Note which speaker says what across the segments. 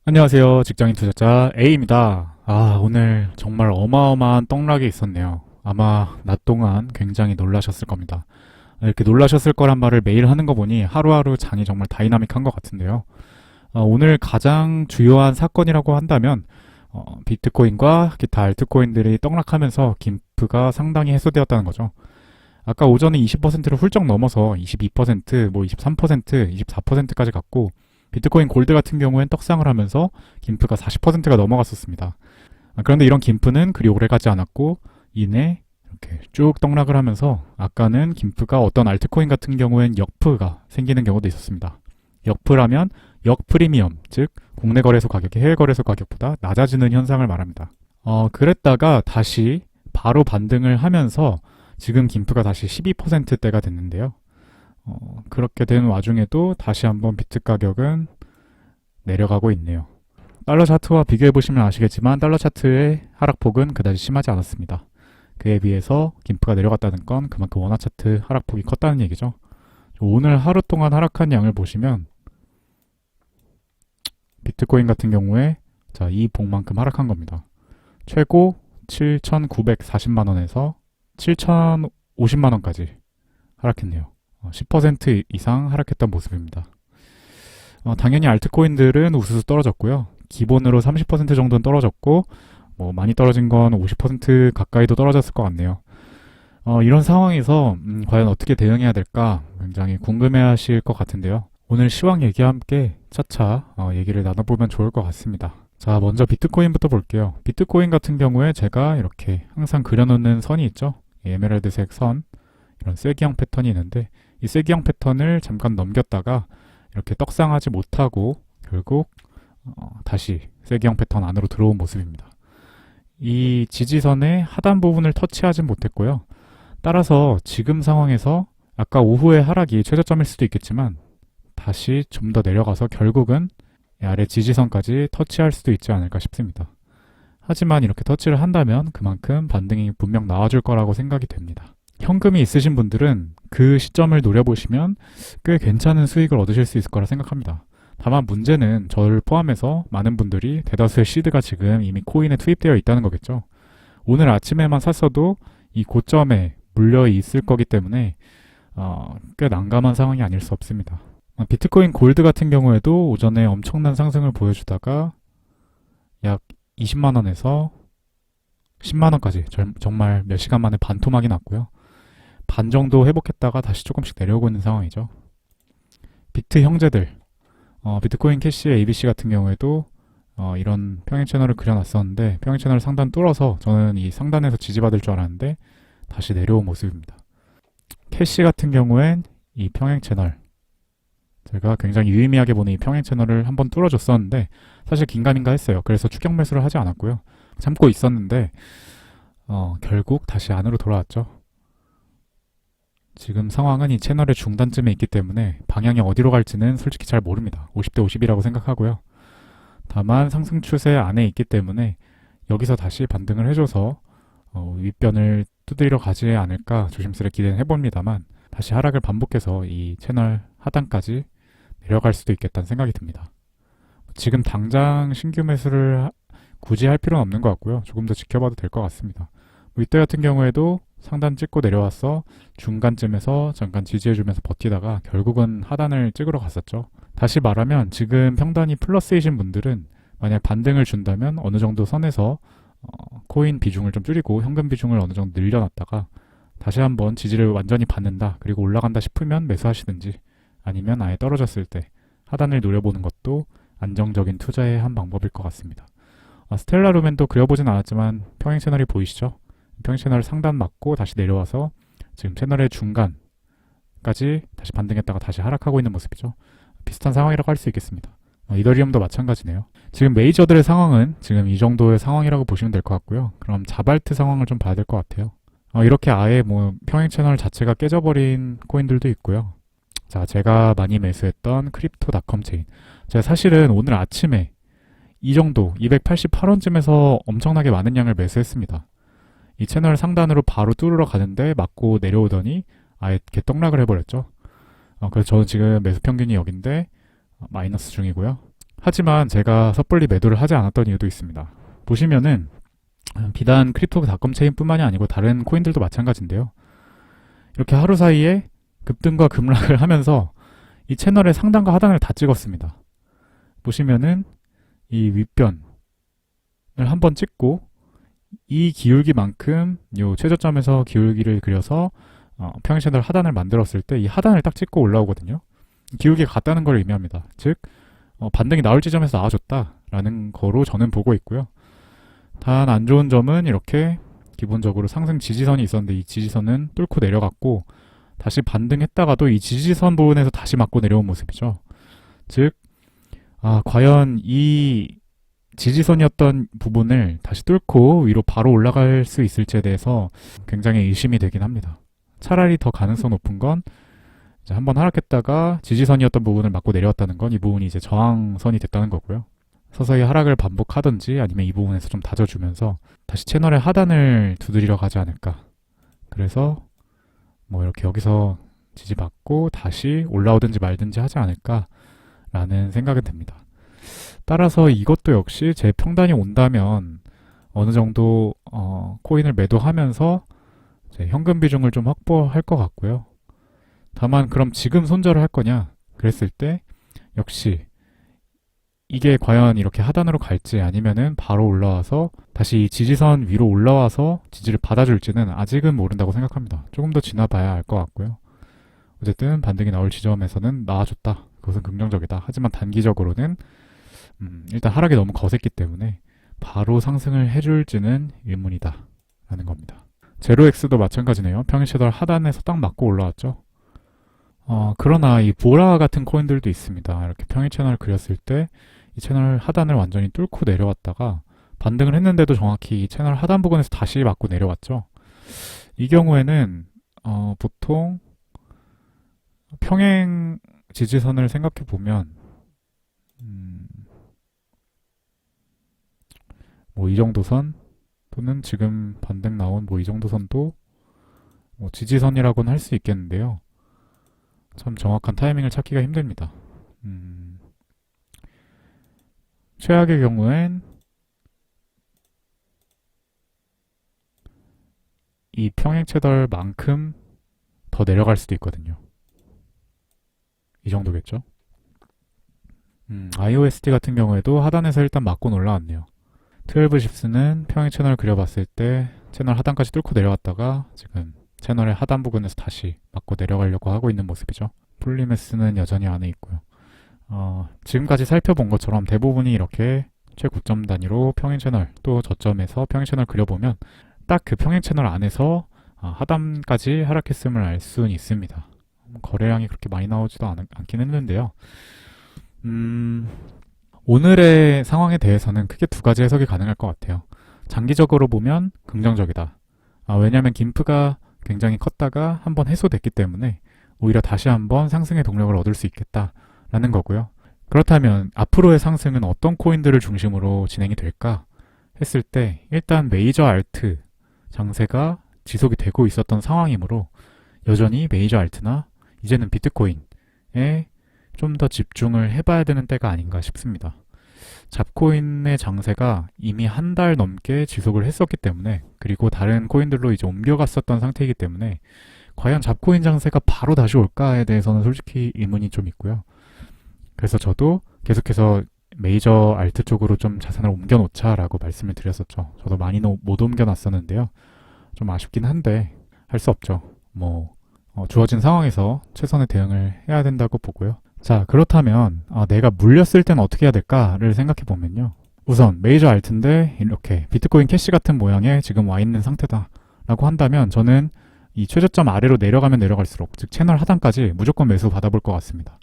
Speaker 1: 안녕하세요. 직장인 투자자 A입니다. 오늘 정말 어마어마한 떡락이 있었네요. 아마 낮 동안 굉장히 놀라셨을 겁니다. 이렇게 놀라셨을 거란 말을 매일 하는 거 보니 하루하루 장이 정말 다이나믹한 것 같은데요. 오늘 가장 주요한 사건이라고 한다면 비트코인과 기타 알트코인들이 떡락하면서 김프가 상당히 해소되었다는 거죠. 아까 오전에 20%를 훌쩍 넘어서 22%, 23%, 24%까지 갔고 비트코인 골드 같은 경우엔 떡상을 하면서 김프가 40%가 넘어갔었습니다. 그런데 이런 김프는 그리 오래 가지 않았고 이내 이렇게 쭉 떡락을 하면서 아까는 김프가 어떤 알트코인 같은 경우엔 역프가 생기는 경우도 있었습니다. 역프라면 역프리미엄, 즉 국내 거래소 가격이 해외 거래소 가격보다 낮아지는 현상을 말합니다. 그랬다가 다시 바로 반등을 하면서 지금 김프가 다시 12%대가 됐는데요. 그렇게 된 와중에도 다시 한번 비트 가격은 내려가고 있네요. 달러 차트와 비교해보시면 아시겠지만 달러 차트의 하락폭은 그다지 심하지 않았습니다. 그에 비해서 김프가 내려갔다는 건 그만큼 원화 차트 하락폭이 컸다는 얘기죠. 오늘 하루 동안 하락한 양을 보시면 비트코인 같은 경우에 이 봉만큼 하락한 겁니다. 최고 7,940만원에서 7,050만원까지 하락했네요. 10% 이상 하락했던 모습입니다. 당연히 알트코인들은 우수수 떨어졌고요. 기본으로 30% 정도는 떨어졌고 많이 떨어진 건 50% 가까이도 떨어졌을 것 같네요. 이런 상황에서 과연 어떻게 대응해야 될까 굉장히 궁금해하실 것 같은데요. 오늘 시황 얘기와 함께 차차 얘기를 나눠보면 좋을 것 같습니다. 자, 먼저 비트코인부터 볼게요. 비트코인 같은 경우에 제가 이렇게 항상 그려놓는 선이 있죠. 에메랄드색 선, 이런 쐐기형 패턴이 있는데 이 쐐기형 패턴을 잠깐 넘겼다가 이렇게 떡상하지 못하고 결국 다시 쐐기형 패턴 안으로 들어온 모습입니다. 이 지지선의 하단 부분을 터치하진 못했고요. 따라서 지금 상황에서 아까 오후의 하락이 최저점일 수도 있겠지만 다시 좀 더 내려가서 결국은 아래 지지선까지 터치할 수도 있지 않을까 싶습니다. 하지만 이렇게 터치를 한다면 그만큼 반등이 분명 나와줄 거라고 생각이 됩니다. 현금이 있으신 분들은 그 시점을 노려보시면 꽤 괜찮은 수익을 얻으실 수 있을 거라 생각합니다. 다만 문제는 저를 포함해서 많은 분들이 대다수의 시드가 지금 이미 코인에 투입되어 있다는 거겠죠. 오늘 아침에만 샀어도 이 고점에 물려 있을 거기 때문에 꽤 난감한 상황이 아닐 수 없습니다. 비트코인 골드 같은 경우에도 오전에 엄청난 상승을 보여주다가 약 20만원에서 10만원까지 정말 몇 시간 만에 반토막이 났고요. 반 정도 회복했다가 다시 조금씩 내려오고 있는 상황이죠. 비트 형제들, 비트코인 캐시 ABC 같은 경우에도 이런 평행 채널을 그려놨었는데 평행 채널을 상단 뚫어서 저는 이 상단에서 지지받을 줄 알았는데 다시 내려온 모습입니다. 캐시 같은 경우엔 이 평행 채널, 제가 굉장히 유의미하게 보는 이 평행 채널을 한번 뚫어줬었는데 사실 긴가민가 했어요. 그래서 추격 매수를 하지 않았고요. 참고 있었는데 결국 다시 안으로 돌아왔죠. 지금 상황은 이 채널의 중단쯤에 있기 때문에 방향이 어디로 갈지는 솔직히 잘 모릅니다. 50대 50이라고 생각하고요. 다만 상승 추세 안에 있기 때문에 여기서 다시 반등을 해줘서 윗변을 두드리러 가지 않을까 조심스레 기대는 해봅니다만 다시 하락을 반복해서 이 채널 하단까지 내려갈 수도 있겠다는 생각이 듭니다. 지금 당장 신규 매수를 굳이 할 필요는 없는 것 같고요. 조금 더 지켜봐도 될 것 같습니다. 이때 같은 경우에도 상단 찍고 내려와서 중간쯤에서 잠깐 지지해주면서 버티다가 결국은 하단을 찍으러 갔었죠. 다시 말하면 지금 평단이 플러스이신 분들은 만약 반등을 준다면 어느 정도 선에서 코인 비중을 좀 줄이고 현금 비중을 어느 정도 늘려놨다가 다시 한번 지지를 완전히 받는다 그리고 올라간다 싶으면 매수하시든지 아니면 아예 떨어졌을 때 하단을 노려보는 것도 안정적인 투자의 한 방법일 것 같습니다. 스텔라 루멘도 그려보진 않았지만 평행 채널이 보이시죠? 평행 채널 상단 맞고 다시 내려와서 지금 채널의 중간까지 다시 반등했다가 다시 하락하고 있는 모습이죠. 비슷한 상황이라고 할 수 있겠습니다. 이더리움도 마찬가지네요. 지금 메이저들의 상황은 지금 이 정도의 상황이라고 보시면 될 것 같고요. 그럼 자발트 상황을 좀 봐야 될 것 같아요. 이렇게 아예 평행 채널 자체가 깨져버린 코인들도 있고요. 자, 제가 많이 매수했던 크립토닷컴 체인. 제가 사실은 오늘 아침에 이 정도 288원쯤에서 엄청나게 많은 양을 매수했습니다. 이 채널 상단으로 바로 뚫으러 가는데 맞고 내려오더니 아예 개떡락을 해버렸죠. 그래서 저는 지금 매수 평균이 여긴데 마이너스 중이고요. 하지만 제가 섣불리 매도를 하지 않았던 이유도 있습니다. 보시면은 비단 크립토닷컴 체인뿐만이 아니고 다른 코인들도 마찬가지인데요. 이렇게 하루 사이에 급등과 급락을 하면서 이 채널의 상단과 하단을 다 찍었습니다. 보시면은 이 윗변을 한번 찍고 이 기울기만큼 요 최저점에서 기울기를 그려서 평행 채널 하단을 만들었을 때 이 하단을 딱 찍고 올라오거든요. 기울기가 같다는 걸 의미합니다. 즉 반등이 나올 지점에서 나와줬다라는 거로 저는 보고 있고요. 단 안 좋은 점은 이렇게 기본적으로 상승 지지선이 있었는데 이 지지선은 뚫고 내려갔고 다시 반등했다가도 이 지지선 부분에서 다시 맞고 내려온 모습이죠. 즉 과연 이 지지선이었던 부분을 다시 뚫고 위로 바로 올라갈 수 있을지에 대해서 굉장히 의심이 되긴 합니다. 차라리 더 가능성 높은 건 이제 한번 하락했다가 지지선이었던 부분을 맞고 내려왔다는 건 이 부분이 이제 저항선이 됐다는 거고요. 서서히 하락을 반복하든지 아니면 이 부분에서 좀 다져주면서 다시 채널의 하단을 두드리러 가지 않을까. 그래서 뭐 이렇게 여기서 지지받고 다시 올라오든지 말든지 하지 않을까라는 생각은 듭니다. 따라서 이것도 역시 제 평단이 온다면 어느 정도 코인을 매도하면서 이제 현금 비중을 좀 확보할 것 같고요. 다만 그럼 지금 손절을 할 거냐? 그랬을 때 역시 이게 과연 이렇게 하단으로 갈지 아니면은 바로 올라와서 다시 지지선 위로 올라와서 지지를 받아줄지는 아직은 모른다고 생각합니다. 조금 더 지나봐야 알 것 같고요. 어쨌든 반등이 나올 지점에서는 나와줬다. 그것은 긍정적이다. 하지만 단기적으로는 일단 하락이 너무 거셌기 때문에 바로 상승을 해줄지는 의문이다 라는 겁니다. 제로엑스도 마찬가지네요. 평행 채널 하단에서 딱 맞고 올라왔죠. 그러나 이 보라 같은 코인들도 있습니다. 이렇게 평행 채널을 그렸을 때 이 채널 하단을 완전히 뚫고 내려왔다가 반등을 했는데도 정확히 이 채널 하단 부분에서 다시 맞고 내려왔죠. 이 경우에는 보통 평행 지지선을 생각해 보면 뭐 이 정도 선 또는 지금 반등 나온 뭐 이 정도 선도 뭐 지지선이라고는 할 수 있겠는데요. 참 정확한 타이밍을 찾기가 힘듭니다. 최악의 경우엔 이 평행 채널만큼 더 내려갈 수도 있거든요. 이 정도겠죠? IOST 같은 경우에도 하단에서 일단 맞고 올라왔네요. 12집스는 평행 채널을 그려봤을 때 채널 하단까지 뚫고 내려왔다가 지금 채널의 하단 부분에서 다시 맞고 내려가려고 하고 있는 모습이죠. 폴리메스는 여전히 안에 있고요. 지금까지 살펴본 것처럼 대부분이 이렇게 최고점 단위로 평행 채널 또 저점에서 평행 채널 그려보면 딱 그 평행 채널 안에서 하단까지 하락했음을 알 수는 있습니다. 거래량이 그렇게 많이 나오지도 않긴 했는데요. 오늘의 상황에 대해서는 크게 두 가지 해석이 가능할 것 같아요. 장기적으로 보면 긍정적이다. 왜냐하면 김프가 굉장히 컸다가 한번 해소됐기 때문에 오히려 다시 한번 상승의 동력을 얻을 수 있겠다라는 거고요. 그렇다면 앞으로의 상승은 어떤 코인들을 중심으로 진행이 될까 했을 때 일단 메이저 알트 장세가 지속이 되고 있었던 상황이므로 여전히 메이저 알트나 이제는 비트코인에 좀 더 집중을 해봐야 되는 때가 아닌가 싶습니다. 잡코인의 장세가 이미 한 달 넘게 지속을 했었기 때문에 그리고 다른 코인들로 이제 옮겨갔었던 상태이기 때문에 과연 잡코인 장세가 바로 다시 올까에 대해서는 솔직히 의문이 좀 있고요. 그래서 저도 계속해서 메이저 알트 쪽으로 좀 자산을 옮겨놓자라고 말씀을 드렸었죠. 저도 많이 못 옮겨놨었는데요. 좀 아쉽긴 한데 할 수 없죠. 주어진 상황에서 최선의 대응을 해야 된다고 보고요. 자, 그렇다면 내가 물렸을 땐 어떻게 해야 될까를 생각해 보면요. 우선 메이저 알트인데 이렇게 비트코인 캐시 같은 모양에 지금 와 있는 상태다 라고 한다면 저는 이 최저점 아래로 내려가면 내려갈수록 즉 채널 하단까지 무조건 매수 받아볼 것 같습니다.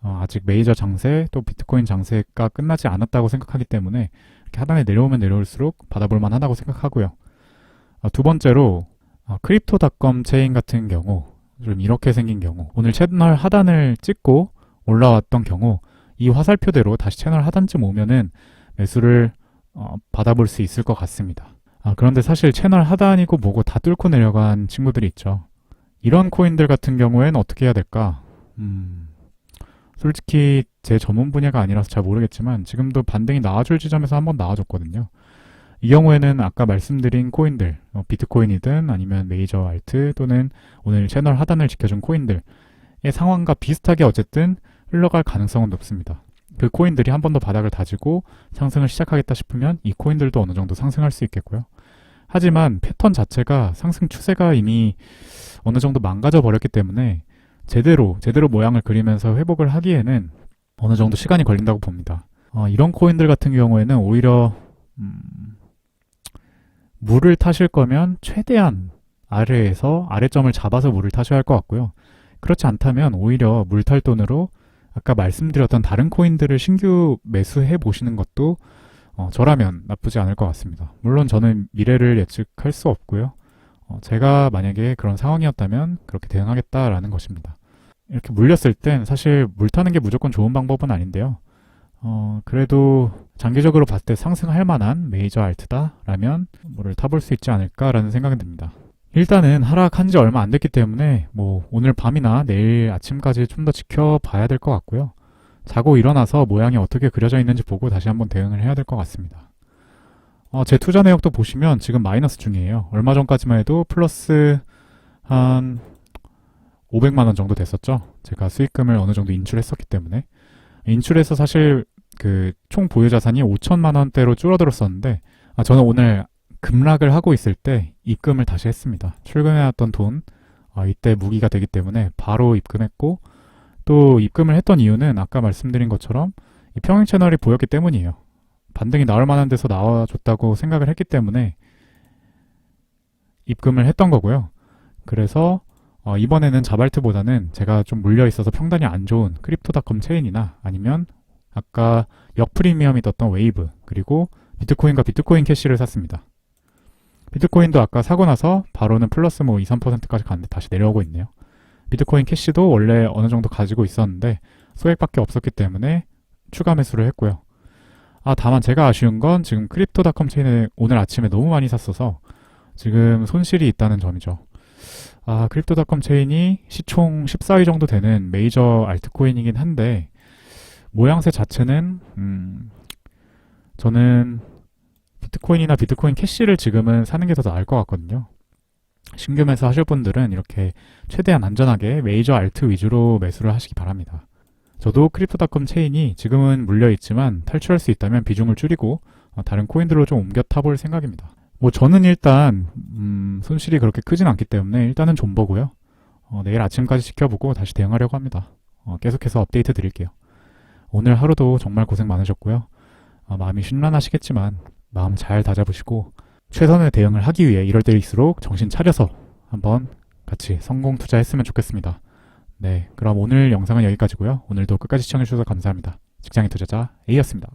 Speaker 1: 아직 메이저 장세 또 비트코인 장세가 끝나지 않았다고 생각하기 때문에 이렇게 하단에 내려오면 내려올수록 받아볼 만하다고 생각하고요. 두 번째로 크립토닷컴 체인 같은 경우 좀 이렇게 생긴 경우 오늘 채널 하단을 찍고 올라왔던 경우 이 화살표대로 다시 채널 하단쯤 오면은 매수를 받아볼 수 있을 것 같습니다. 그런데 사실 채널 하단이고 뭐고 다 뚫고 내려간 친구들이 있죠. 이런 코인들 같은 경우에는 어떻게 해야 될까? 솔직히 제 전문 분야가 아니라서 잘 모르겠지만 지금도 반등이 나와줄 지점에서 한번 나와줬거든요. 이 경우에는 아까 말씀드린 코인들, 비트코인이든 아니면 메이저 알트 또는 오늘 채널 하단을 지켜준 코인들의 상황과 비슷하게 어쨌든 흘러갈 가능성은 높습니다. 그 코인들이 한 번 더 바닥을 다지고 상승을 시작하겠다 싶으면 이 코인들도 어느 정도 상승할 수 있겠고요. 하지만 패턴 자체가 상승 추세가 이미 어느 정도 망가져 버렸기 때문에 제대로 모양을 그리면서 회복을 하기에는 어느 정도 시간이 걸린다고 봅니다. 이런 코인들 같은 경우에는 오히려 물을 타실 거면 최대한 아래에서 아래점을 잡아서 물을 타셔야 할 것 같고요. 그렇지 않다면 오히려 물탈 돈으로 아까 말씀드렸던 다른 코인들을 신규 매수해 보시는 것도 저라면 나쁘지 않을 것 같습니다. 물론 저는 미래를 예측할 수 없고요. 제가 만약에 그런 상황이었다면 그렇게 대응하겠다라는 것입니다. 이렇게 물렸을 땐 사실 물 타는 게 무조건 좋은 방법은 아닌데요. 그래도 장기적으로 봤을 때 상승할 만한 메이저 알트다라면 물을 타볼 수 있지 않을까라는 생각이 듭니다. 일단은 하락한 지 얼마 안 됐기 때문에 뭐 오늘 밤이나 내일 아침까지 좀 더 지켜봐야 될 것 같고요. 자고 일어나서 모양이 어떻게 그려져 있는지 보고 다시 한번 대응을 해야 될 것 같습니다. 제 투자 내역도 보시면 지금 마이너스 중이에요. 얼마 전까지만 해도 플러스 한 500만 원 정도 됐었죠. 제가 수익금을 어느 정도 인출했었기 때문에 인출해서 사실 그 총 보유 자산이 5천만 원대로 줄어들었었는데 저는 오늘 급락을 하고 있을 때 입금을 다시 했습니다. 출금해왔던 돈 이때 무기가 되기 때문에 바로 입금했고 또 입금을 했던 이유는 아까 말씀드린 것처럼 이 평행 채널이 보였기 때문이에요. 반등이 나올 만한 데서 나와줬다고 생각을 했기 때문에 입금을 했던 거고요. 그래서 이번에는 자발트보다는 제가 좀 물려있어서 평단이 안 좋은 크립토닷컴 체인이나 아니면 아까 역프리미엄이 떴던 웨이브 그리고 비트코인과 비트코인 캐시를 샀습니다. 비트코인도 아까 사고 나서 바로는 플러스 뭐 2, 3%까지 갔는데 다시 내려오고 있네요. 비트코인 캐시도 원래 어느 정도 가지고 있었는데 소액밖에 없었기 때문에 추가 매수를 했고요. 다만 제가 아쉬운 건 지금 크립토닷컴 체인을 오늘 아침에 너무 많이 샀어서 지금 손실이 있다는 점이죠. 크립토닷컴 체인이 시총 14위 정도 되는 메이저 알트코인이긴 한데 모양새 자체는 저는 비트코인이나 비트코인 캐시를 지금은 사는 게 더 나을 것 같거든요. 신규 매수 하실 분들은 이렇게 최대한 안전하게 메이저 알트 위주로 매수를 하시기 바랍니다. 저도 크립토닷컴 체인이 지금은 물려있지만 탈출할 수 있다면 비중을 줄이고 다른 코인들로 좀 옮겨 타볼 생각입니다. 저는 일단 손실이 그렇게 크진 않기 때문에 일단은 존버고요. 내일 아침까지 지켜보고 다시 대응하려고 합니다. 계속해서 업데이트 드릴게요. 오늘 하루도 정말 고생 많으셨고요. 마음이 심란하시겠지만 마음 잘 다잡으시고 최선의 대응을 하기 위해 이럴 때일수록 정신 차려서 한번 같이 성공 투자했으면 좋겠습니다. 네, 그럼 오늘 영상은 여기까지고요. 오늘도 끝까지 시청해주셔서 감사합니다. 직장인 투자자 A였습니다.